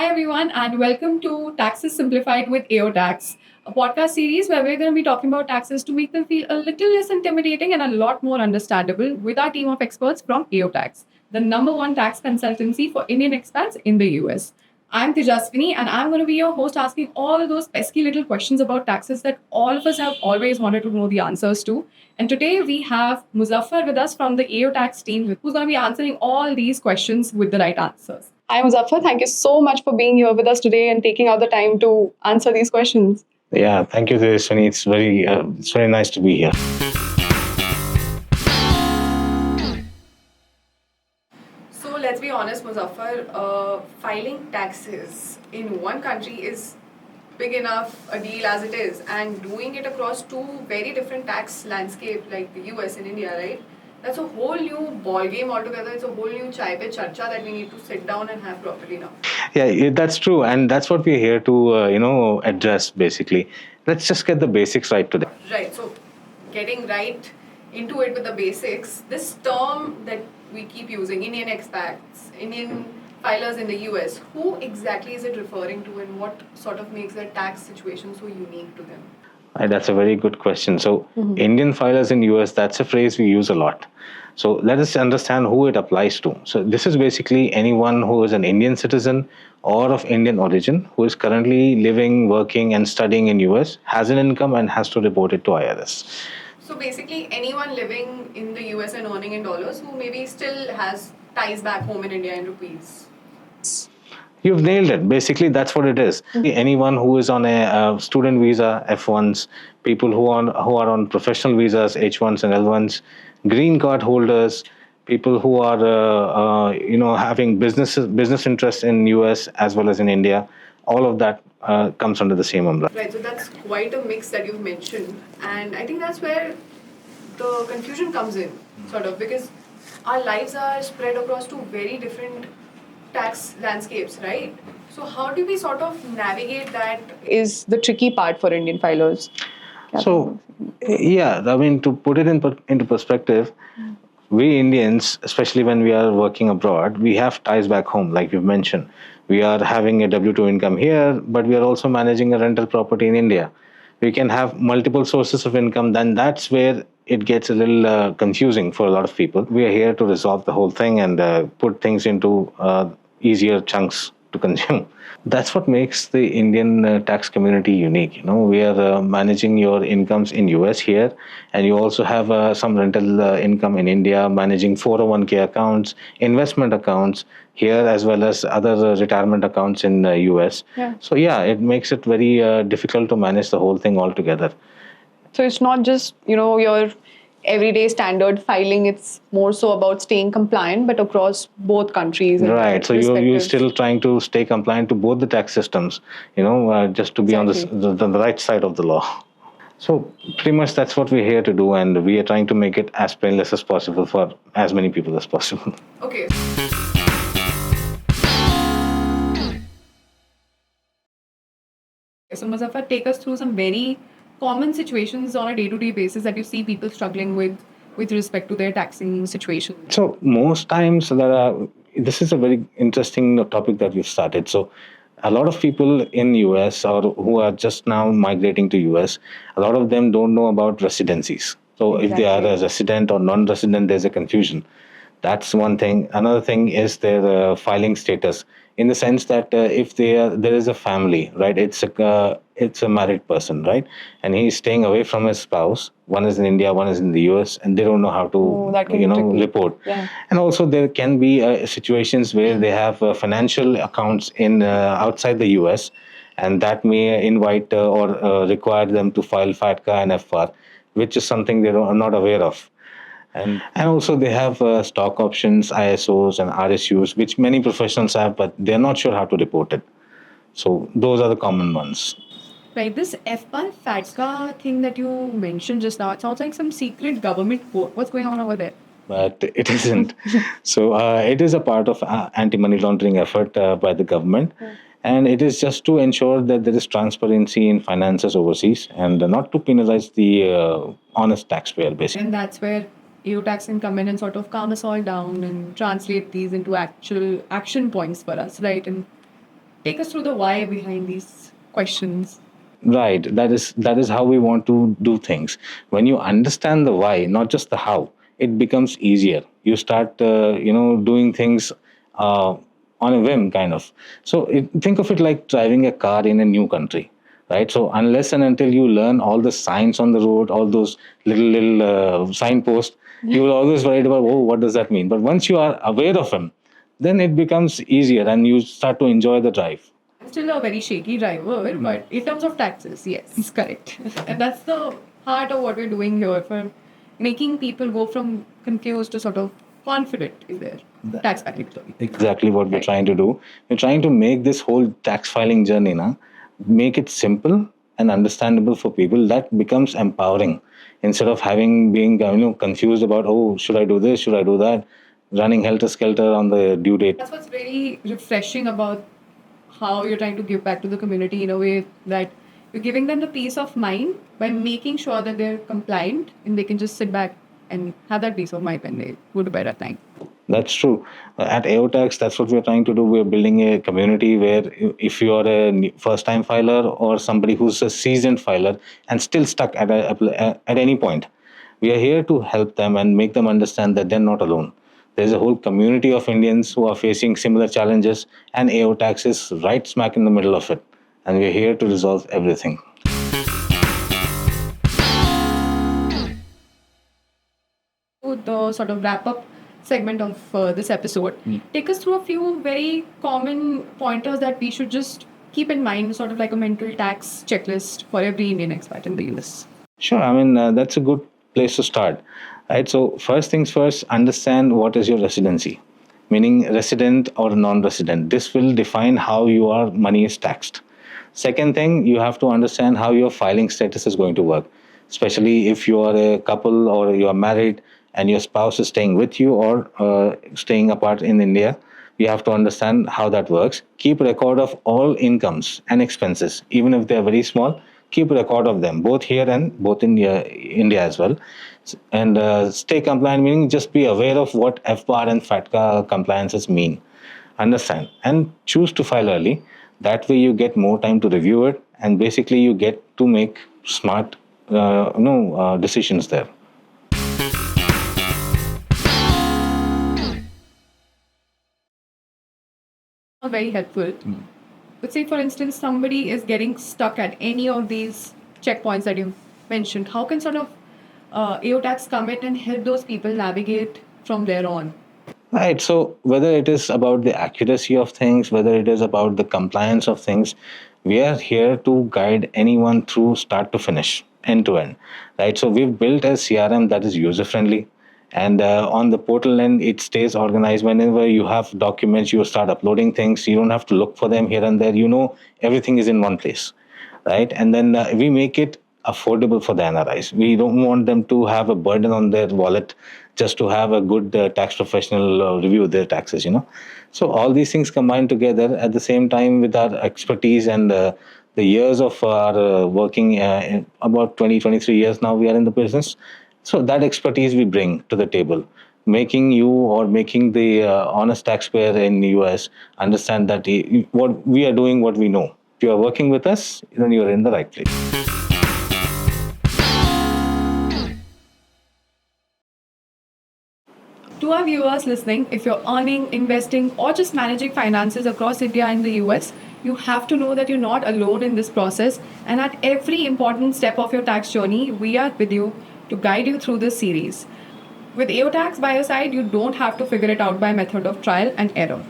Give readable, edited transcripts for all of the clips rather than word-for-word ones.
Hi, everyone, and welcome to Taxes Simplified with AOTAX, a podcast series where we're going to be talking about taxes to make them feel a little less intimidating and a lot more understandable with our team of experts from AOTAX, the number one tax consultancy for Indian expats in the US. I'm Tejaswini, and I'm going to be your host asking all those pesky little questions about taxes that all of us have always wanted to know the answers to. And today we have Muzaffar with us from the AOTAX team, who's going to be answering all these questions with the right answers. Hi, Muzaffar. Thank you so much for being here with us today and taking out the time to answer these questions. Yeah, thank you, Tejaswini. It's very nice to be here. So let's be honest, Muzaffar, filing taxes in one country is big enough a deal as it is, and doing it across two very different tax landscape like the US and India, right? That's a whole new ball game altogether. It's a whole new chai pe charcha that we need to sit down and have properly now. Yeah, that's true, and that's what we're here to address basically. Let's just get the basics right today. Right. So, getting right into it with the basics, this term that we keep using, Indian expats, Indian filers in the US, who exactly is it referring to and what sort of makes their tax situation so unique to them? That's a very good question. So, Indian filers in US, that's a phrase we use a lot. So, let us understand who it applies to. So, this is basically anyone who is an Indian citizen or of Indian origin who is currently living, working, and studying in US, has an income, and has to report it to IRS. So basically, anyone living in the US and earning in dollars who maybe still has ties back home in India in rupees. You've nailed it. Basically, that's what it is. Anyone who is on a student visa, F1s, people who are on professional visas, H1s and L1s, green card holders, people who are having business interests in US as well as in India, all of that comes under the same umbrella. Right, so that's quite a mix that you've mentioned. And I think that's where the confusion comes in, sort of, because our lives are spread across two very different tax landscapes, right? So, how do we sort of navigate that? Is the tricky part for Indian filers. So, yeah, I mean, to put it into perspective, we Indians, especially when we are working abroad, we have ties back home, like you've mentioned. We are having a W-2 income here, but we are also managing a rental property in India. We can have multiple sources of income, then that's where it gets a little confusing for a lot of people. We are here to resolve the whole thing and put things into easier chunks to consume. That's what makes the Indian tax community unique. We are managing your incomes in US here, and you also have some rental income in India, managing 401k accounts, investment accounts here, as well as other retirement accounts in US. Yeah. So yeah, it makes it very difficult to manage the whole thing altogether. So it's not just, your everyday standard filing, it's more so about staying compliant, but across both countries. Right. So you're still trying to stay compliant to both the tax systems, just to be on the right side of the law. So pretty much that's what we're here to do, and we are trying to make it as painless as possible for as many people as possible. Okay. So Muzaffar, take us through some very common situations on a day-to-day basis that you see people struggling with respect to their taxing situation. So most times this is a very interesting topic that we've started. So a lot of people in US or who are just now migrating to US, a lot of them don't know about residencies. So if they are a resident or non-resident, there's a confusion. That's one thing. Another thing is their filing status, in the sense that if there is a family, right? It's a married person, right? And he's staying away from his spouse. One is in India, one is in the US, and they don't know how to report. Yeah. And also there can be situations where they have financial accounts in outside the US, and that may invite or require them to file FATCA and FR, which is something are not aware of. And also they have stock options, ISOs and RSUs, which many professionals have, but they're not sure how to report it. So those are the common ones. Right, this F1 FATCA thing that you mentioned just now, it sounds like some secret government code. What's going on over there? But it isn't. So it is a part of anti-money laundering effort by the government. And it is just to ensure that there is transparency in finances overseas, and not to penalize the honest taxpayer, basically. And that's where AOTAX can come in and sort of calm us all down and translate these into actual action points for us, right? And Take us through the why behind these questions. Right. That is how we want to do things. When you understand the why, not just the how, it becomes easier. You start, doing things uh, on a whim, kind of. So think of it like driving a car in a new country, right? So unless and until you learn all the signs on the road, all those little signposts, you will always worry about, oh, what does that mean? But once you are aware of them, then it becomes easier, and you start to enjoy the drive. I'm still a very shaky driver, but in terms of taxes, yes, it's correct. And that's the heart of what we're doing here for making people go from confused to sort of confident in their tax package. Exactly what we're trying to do. We're trying to make this whole tax filing journey, make it simple and understandable for people. That becomes empowering instead of being confused about, oh, should I do this, should I do that, running helter skelter on the due date. That's what's very refreshing about how you're trying to give back to the community in a way that you're giving them the peace of mind by making sure that they're compliant and they can just sit back and have that peace of mind when they go to bed at night. That's true. At AOTAX, that's what we're trying to do. We're building a community where if you are a first-time filer or somebody who's a seasoned filer and still stuck at any point, we are here to help them and make them understand that they're not alone. There's a whole community of Indians who are facing similar challenges, and AOTAX is right smack in the middle of it. And we're here to resolve everything. To the sort of wrap up segment of this episode, take us through a few very common pointers that we should just keep in mind, sort of like a mental tax checklist for every Indian expat in the US. Sure. I mean, that's a good place to start. Right. So, first things first, understand what is your residency, meaning resident or non resident. This will define how your money is taxed. Second thing, you have to understand how your filing status is going to work, especially if you are a couple or you are married and your spouse is staying with you or staying apart in India. You have to understand how that works. Keep a record of all incomes and expenses, even if they are very small. Keep a record of them, both here and both in India as well. And stay compliant, meaning just be aware of what FBAR and FATCA compliances mean. Understand and choose to file early. That way, you get more time to review it, and basically, you get to make smart, decisions there. Very helpful. But say, for instance, somebody is getting stuck at any of these checkpoints that you mentioned. How can sort of AOTAX come in and help those people navigate from there on? Right. So whether it is about the accuracy of things, whether it is about the compliance of things, we are here to guide anyone through start to finish, end to end. Right. So we've built a CRM that is user friendly. And on the portal end, it stays organized. Whenever you have documents, you start uploading things. You don't have to look for them here and there. Everything is in one place, right? And then we make it affordable for the NRIs. We don't want them to have a burden on their wallet just to have a good tax professional review their taxes. So all these things combined together at the same time with our expertise and the years of our working, about 20, 23 years now we are in the business. So that expertise we bring to the table, making you or making the honest taxpayer in the US understand that what we are doing, what we know. If you are working with us, then you are in the right place. To our viewers listening, if you're earning, investing, or just managing finances across India and the US, you have to know that you're not alone in this process. And at every important step of your tax journey, we are with you to guide you through this series. With AOTAX by your side, you don't have to figure it out by method of trial and error.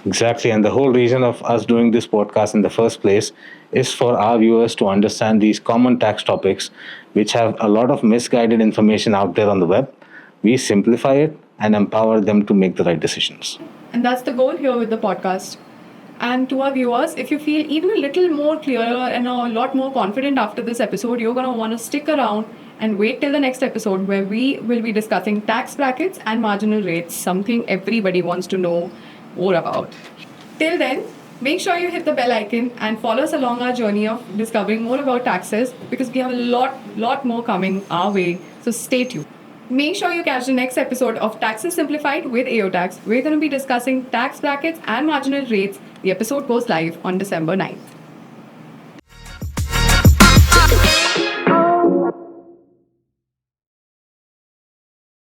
Exactly. And the whole reason of us doing this podcast in the first place is for our viewers to understand these common tax topics, which have a lot of misguided information out there on the web. We simplify it and empower them to make the right decisions. And that's the goal here with the podcast. And to our viewers, if you feel even a little more clearer and a lot more confident after this episode, you're going to want to stick around and wait till the next episode where we will be discussing tax brackets and marginal rates, something everybody wants to know more about. Till then, make sure you hit the bell icon and follow us along our journey of discovering more about taxes because we have a lot more coming our way. So stay tuned. Make sure you catch the next episode of Taxes Simplified with AOTAX. We're going to be discussing tax brackets and marginal rates. The episode goes live on December 9th.